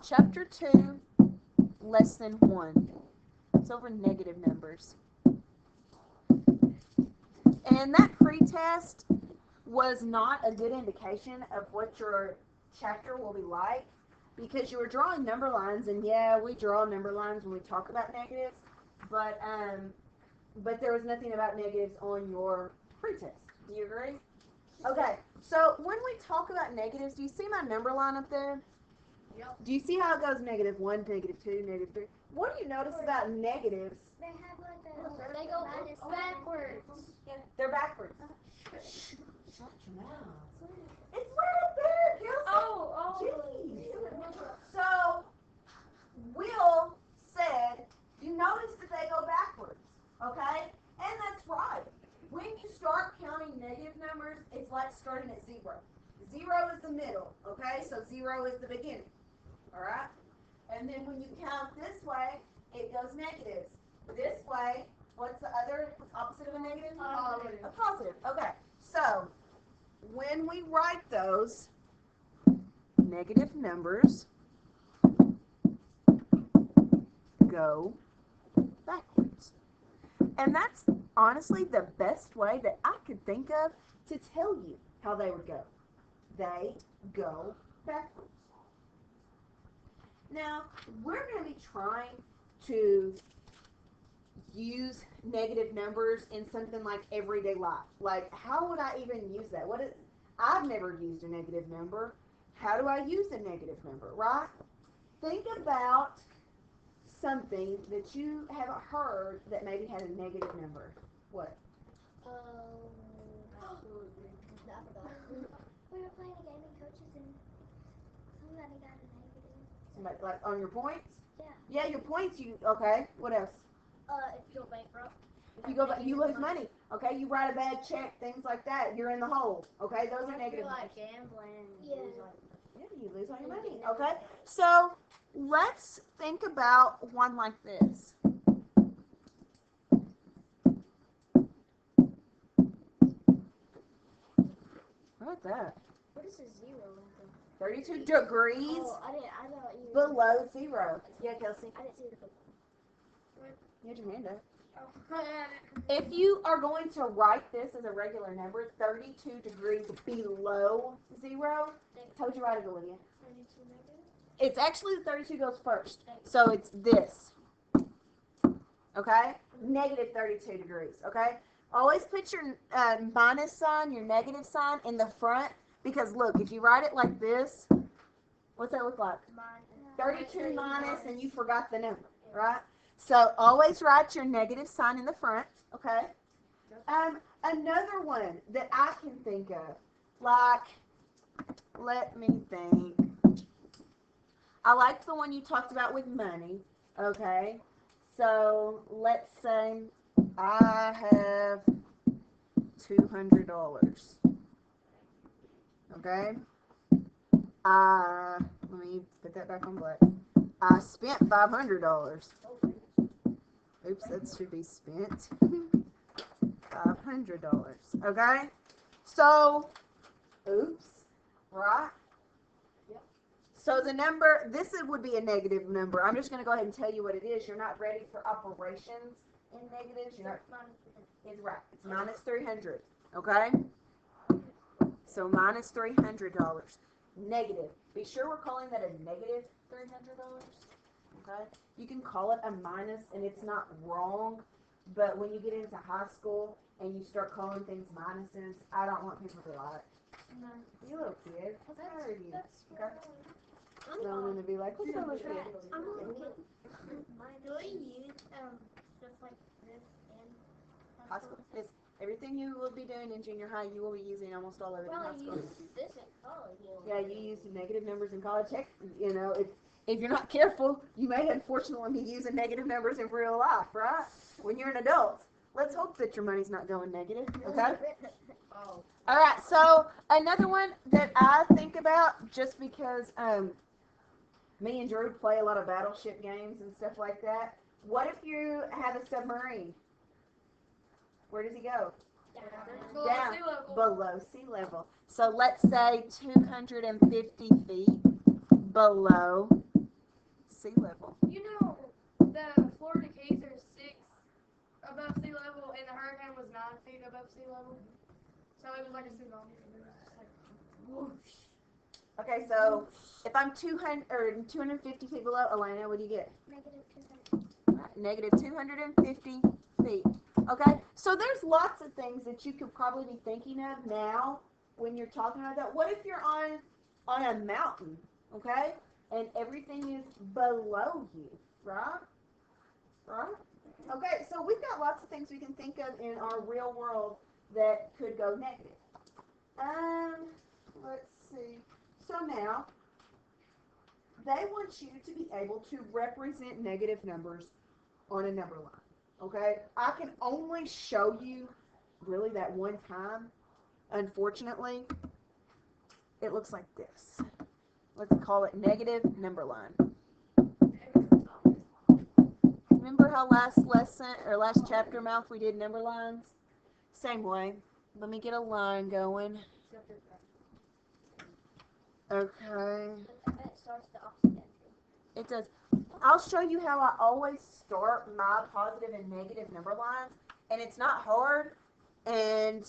chapter 2, lesson 1. It's over negative numbers. And that pretest was not a good indication of what your chapter will be like, because you were drawing number lines, and yeah, we draw number lines when we talk about negatives, but there was nothing about negatives on your pretest. Do you agree? Okay, so when we talk about negatives, do you see my number line up there? Yep. Do you see how it goes -1, -2, -3? What do you notice about negatives? They have like They go backwards. They're backwards. Shut your mouth. It's right up there, Kelsey. Oh. Jeez. So, Will said, you notice that they go backwards, okay? And that's right. When you start counting negative numbers, it's like starting at 0. 0 is the middle, okay? So 0 is the beginning, all right? And then when you count this way, it goes negatives. This way, what's the opposite of a negative? Positive. A positive, okay. So, when we write those negative numbers, go backwards. And that's honestly the best way that I could think of to tell you how they would go. They go backwards. Now, we're going to be trying to use negative numbers in something like everyday life. Like, how would I even use that? I've never used a negative number. How do I use a negative number, right? Think about something that you have heard that maybe had a negative number. What? I forgot. We were playing a game of coaches and somebody got a negative. Like on your points? Yeah. Yeah, your points. Okay. What else? If you go bankrupt. If you go back, you lose money. Okay, you write a bad check, things like that. You're in the hole. Okay, those are negative. Like gambling. Yeah. Yeah, you lose all your money. Okay, so let's think about one like this. What's that? What is a 0? 32 degrees Oh, I thought you. below 0. Yeah, Kelsey. I didn't see the book. You had your hand up. Oh. If you are going to write this as a regular number, 32 degrees below 0, how'd you write it, Olivia? 32 negative. It's actually 32 goes first. So it's this. Okay? Negative 32 degrees. Okay? Always put your minus sign, your negative sign in the front, because look, if you write it like this, what's that look like? 32 minus, and you forgot the number, right? So always write your negative sign in the front, okay? Another one that I can think of, like, let me think. I liked the one you talked about with money, okay? So let's say I have $200, okay? Let me put that back on black. I spent $500. Oops, that should be spent. $500. Okay? So, oops, right? Yep. So the number, would be a negative number. I'm just going to go ahead and tell you what it is. You're not ready for operations in negatives. You're not, it's right. It's minus 300. Okay? So minus $300. Negative. Be sure we're calling that a negative $300. Okay? You can call it a minus, and it's not wrong, but when you get into high school and you start calling things minuses, I don't want people to like, you little kid, what's the matter with you? Okay? I don't want to be like, what's wrong with you? I'm a little kid. Do we use stuff like this in High school? It's everything you will be doing in junior high, you will be using almost all of it in high Well, school. you use this in college. Yeah, you use negative numbers in college. Heck, you know, if you're not careful, you may unfortunately be using negative numbers in real life, right? When you're an adult. Let's hope that your money's not going negative, okay? Oh. All right, so another one that I think about, just because me and Drew play a lot of battleship games and stuff like that. What if you have a submarine? Where does he go? Down. Below sea level. So let's say 250 feet below sea level. You know, the Florida Keys are 6 above sea level, and the hurricane was 9 feet above sea level. So it was like a tsunami. It was just like, whoosh. Okay, so if I'm 200 or 250 feet below, Elena, what do you get? Negative 200. Negative 250 feet. Okay, so there's lots of things that you could probably be thinking of now when you're talking about that. What if you're on a mountain, okay, and everything is below you, right? Right? Okay, so we've got lots of things we can think of in our real world that could go negative. Let's see. So now, they want you to be able to represent negative numbers on a number line. Okay? I can only show you really that one time. Unfortunately, it looks like this. Let's call it negative number line. Remember how last lesson or last chapter, Mouth, we did number lines? Same way. Let me get a line going. Okay. I bet it starts the opposite end. It does. I'll show you how I always start my positive and negative number lines, and it's not hard. And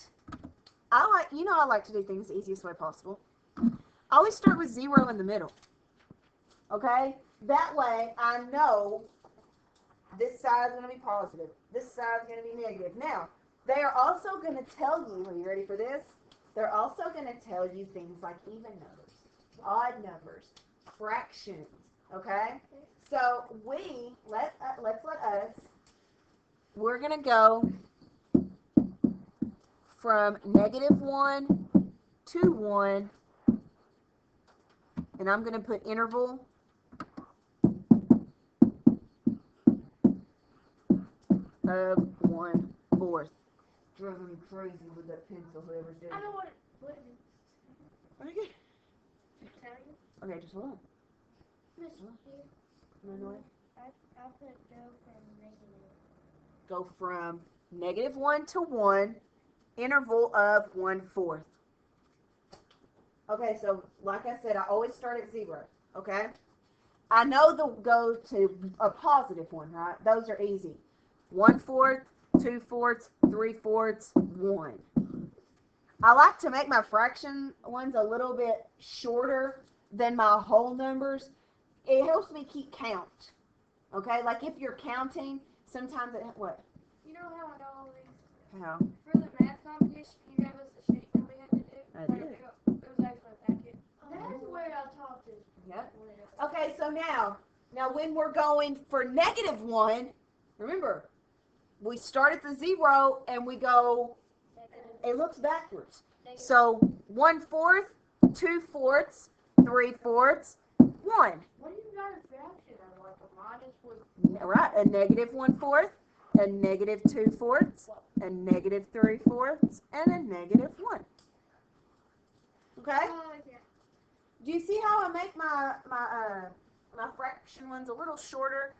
I like to do things the easiest way possible. I always start with 0 in the middle. Okay? That way I know this side is going to be positive. This side is going to be negative. Now, they are also going to tell you, are you ready for this? They're also going to tell you things like even numbers, odd numbers, fractions, okay? So let's let us, we're going to go from -1 to 1, and I'm going to put interval of 1/4. Driving me crazy with that pencil, whoever's doing I know it. what it is. Okay. Italian? Okay, just hold on. Miss, Huh? here, No, no, wait. I'll put go from negative. Go from -1 to 1, interval of 1/4. Okay, so like I said, I always start at 0, okay? I know they'll go to a positive one, right? Those are easy. 1/4, 2/4, 3/4, 1. I like to make my fraction ones a little bit shorter than my whole numbers. It helps me keep count. Okay, like if you're counting, sometimes it, what? You know how I got all these? How? For the math competition, you gave us a sheet that we had to do. I Like, did. It was actually a packet. That's where I taught this. Yep. Okay, so now when we're going for -1, remember, we start at the 0 and we go, it looks backwards. So 1/4, 2/4, 3/4, 1. When you got a fraction, I'm like, a minus was Right, a -1/4, a -2/4, a -3/4, and a -1. Okay? Yeah. Do you see how I make my fraction ones a little shorter?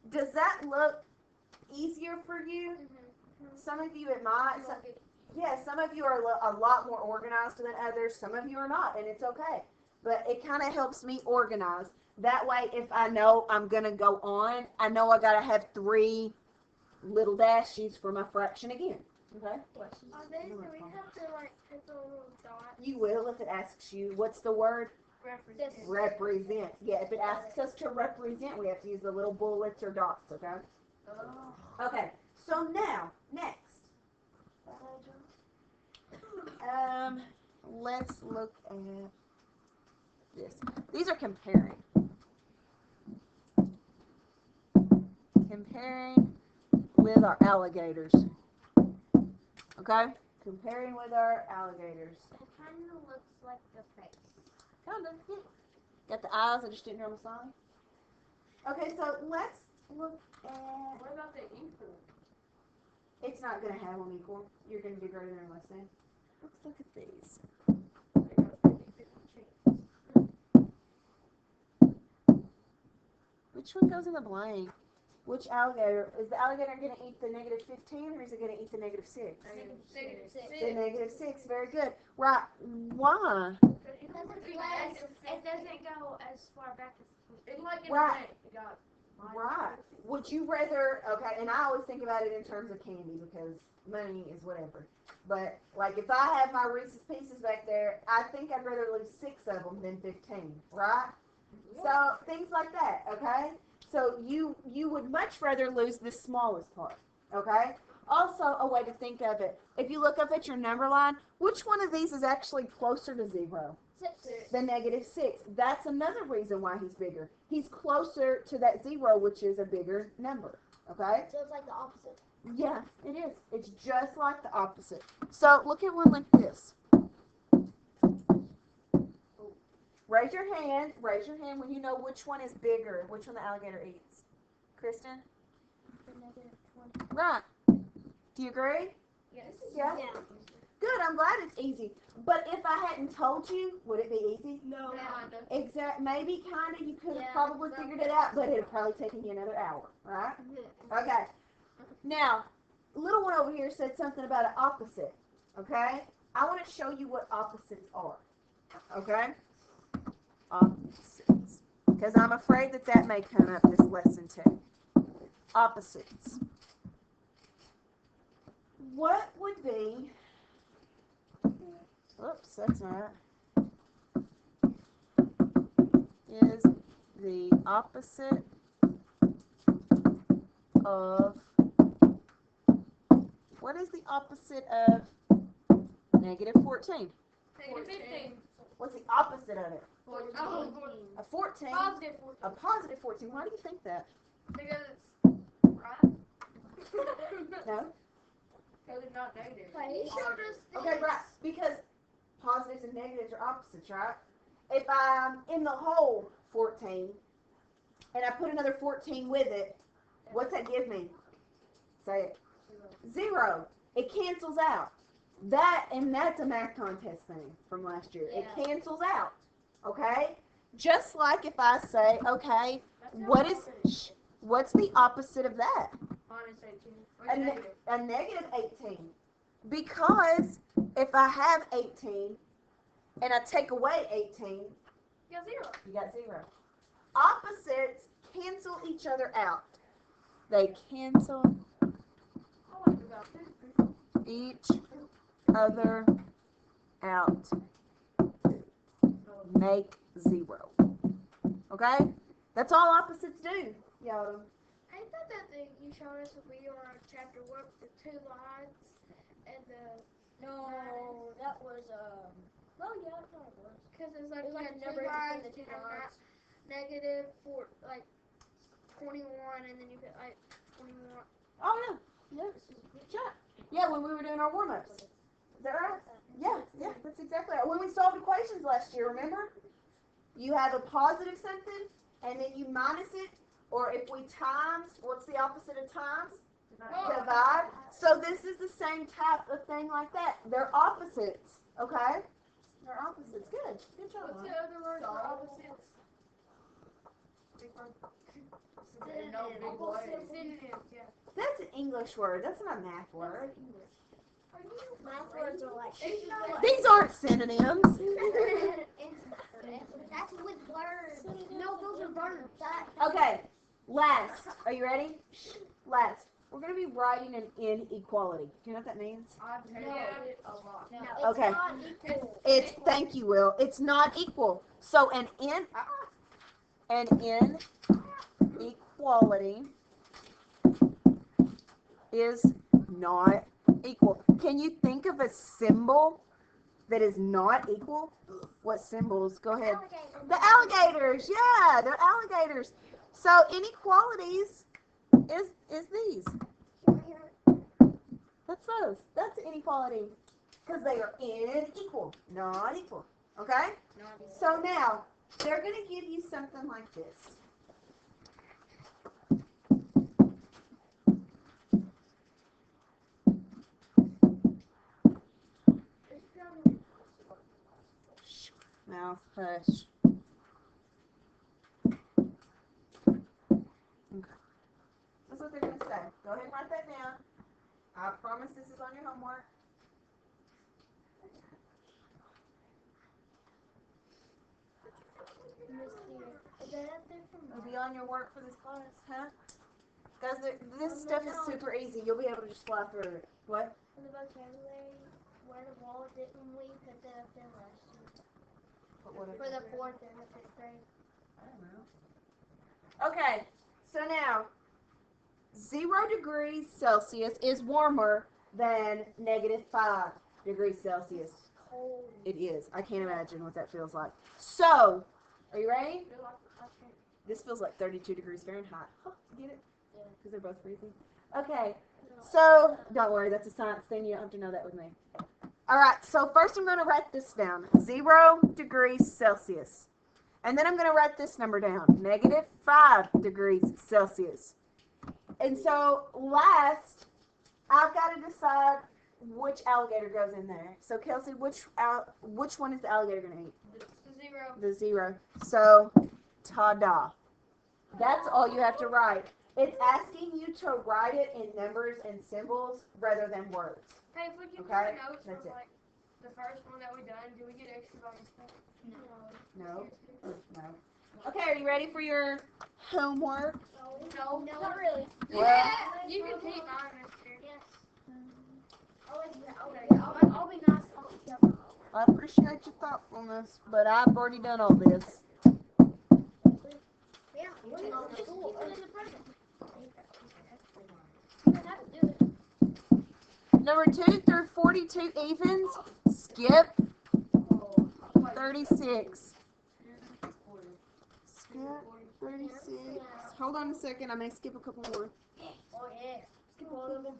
Does that look easier for you? Some of you it might. Some of you are a lot more organized than others. Some of you are not, and it's okay. But it kind of helps me organize. That way, if I know I'm going to go on, I know I got to have 3 little dashes for my fraction again. Okay? Do we have to like put the little dot? You will if it asks you, what's the word? reference. Represent. Yeah, if it asks us to represent, we have to use the little bullets or dots, okay? Oh. Okay, so now, next. Let's look at this. These are comparing. Comparing with our alligators. Okay? Comparing with our alligators. It kind of looks like the face. Kind of, yeah. Got the eyes, I just didn't draw them sign. Okay, so let's look at. What about the equal? It's not going to have them equal. You're going to do greater than or less than. Let's look at these. They got 50-50 chance. Which one goes in the blank? Which alligator? Is the alligator going to eat the -15 or is it going to eat the -6? Negative six. The -6. Very good. Right. Why? It doesn't go as far back as It's like in Right. got mine. Right. Would you rather, okay, and I always think about it in terms of candy because money is whatever. But, like, if I have my Reese's Pieces back there, I think I'd rather lose 6 of them than 15, right? So, things like that, okay? So, you would much rather lose the smallest part, okay? Also, a way to think of it, if you look up at your number line, which one of these is actually closer to 0? The -6. That's another reason why he's bigger. He's closer to that 0, which is a bigger number. Okay? So it's like the opposite. Yeah, it is. It's just like the opposite. So look at one like this. Raise your hand. Raise your hand when you know which one is bigger, which one the alligator eats. Kristen? The -20. Right. Do you agree? Yes. Yeah. Yeah. Good. I'm glad it's easy. But if I hadn't told you, would it be easy? No. Maybe, kind of, you could have Yeah, probably figured it out, but it would probably taken you another hour, right? Okay. Now, little one over here said something about an opposite, okay? I want to show you what opposites are, okay? Opposites. Because I'm afraid that may come up this lesson too. Opposites. What would be, oops, that's not, is the opposite of, what is the opposite of -14? -15. What's the opposite of it? 14. A 14? Positive 14. A positive 14. Why do you think that? Because it's right. No? Because it's not negative. He showed us this. Okay, right. Because positives and negatives are opposites, right? If I'm in the whole 14 and I put another 14 with it, what's that give me? Say it. 0. It cancels out. That's a math contest thing from last year. It Yeah. cancels out. Okay? Just like if I say, okay, what's the opposite of that? -18. Or A negative. -18. Because if I have 18 and I take away 18, You got 0. you got 0. Opposites cancel each other out. They cancel I want to go. each other out. Make 0. Okay? That's all opposites do, y'all. I thought that thing you showed us a video on chapter 1, the 2 lines and the No, that was well, yeah, I thought it was. because it's like, It was like a two number lines between the two and lines. negative for like 21, and then you get like 21. Oh, yeah. Yeah. Good job. Yeah, when we were doing our warm-ups. Is that right? Yeah, that's exactly right. When we solved equations last year, remember? You have a positive something, and then you minus it, or if we times, what's the opposite of times? Divide. So this is the same type of thing like that. They're opposites, okay? They're opposites. Good. Good job. What's the Lauren. other word for opposites? Big one. No big words. Synonyms, yeah. That's an English word. That's not a math word. Math words are like. These aren't synonyms. That's with words. No, those are verbs. Okay, last. Are you ready? Last. We're going to be writing an inequality. Do you know what that means? I've heard it a lot. No, Okay. it's not equal. It's, thank you, Will. It's not equal. So an inequality is not equal. Can you think of a symbol that is not equal? What symbols? Go ahead. The alligators. Yeah, they're alligators. So inequalities is these. That's those. That's inequality. Because they are unequal, not equal. Okay? So now, they're going to give you something like this. Mouth hush. Okay. That's what they're going to say. Go ahead and write that down. I promise this is on your homework. that up there for It'll me? be on your work for this class, huh? Guys, this stuff is super easy. You'll be able to just fly through it. What? For the vocabulary, where the wall didn't we put that up there last year? For the 4th and the 5th grade. I don't know. Okay, so now 0 degrees Celsius is warmer than -5 degrees Celsius. Cold. It is. I can't imagine what that feels like. So, are you ready? This feels like 32 degrees Fahrenheit. Huh, get it? Yeah. Because they're both freezing. Okay, so don't worry, that's a science thing. You don't have to know that with me. All right, so first I'm going to write this down. 0 degrees Celsius. And then I'm going to write this number down. -5 degrees Celsius. And so last, I've got to decide which alligator goes in there. So Kelsey, which one is the alligator going to eat? The 0. The 0. So, ta-da. That's all you have to write. It's asking you to write it in numbers and symbols rather than words. Hey, if we get Okay, the notes that's from it. like the first one that we done, do we get extra bonus points? No? No. Okay, are you ready for your homework? No. Not really. Well, You can take mine, mister. Yes. I'll be nice. I appreciate your thoughtfulness, but I've already done all this. Yeah. School. Put it in the present. You don't have to do it. Number 2 through 42 evens, skip 36. Skip 36. Hold on a second, I may skip a couple more. Oh yeah. Skip all of them.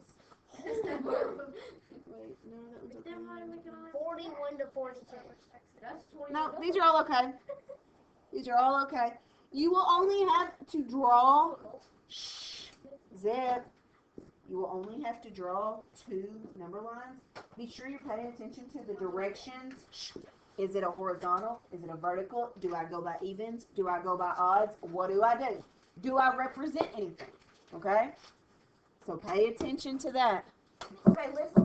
Wait, no, that one's okay. 41 to 42. No, these are all okay. These are all okay. You will only have to draw. Shh. Zip. You will only have to draw 2 number lines. Be sure you're paying attention to the directions. Shh. Is it a horizontal? Is it a vertical? Do I go by evens? Do I go by odds? What do I do? Do I represent anything? Okay? So pay attention to that. Okay, listen.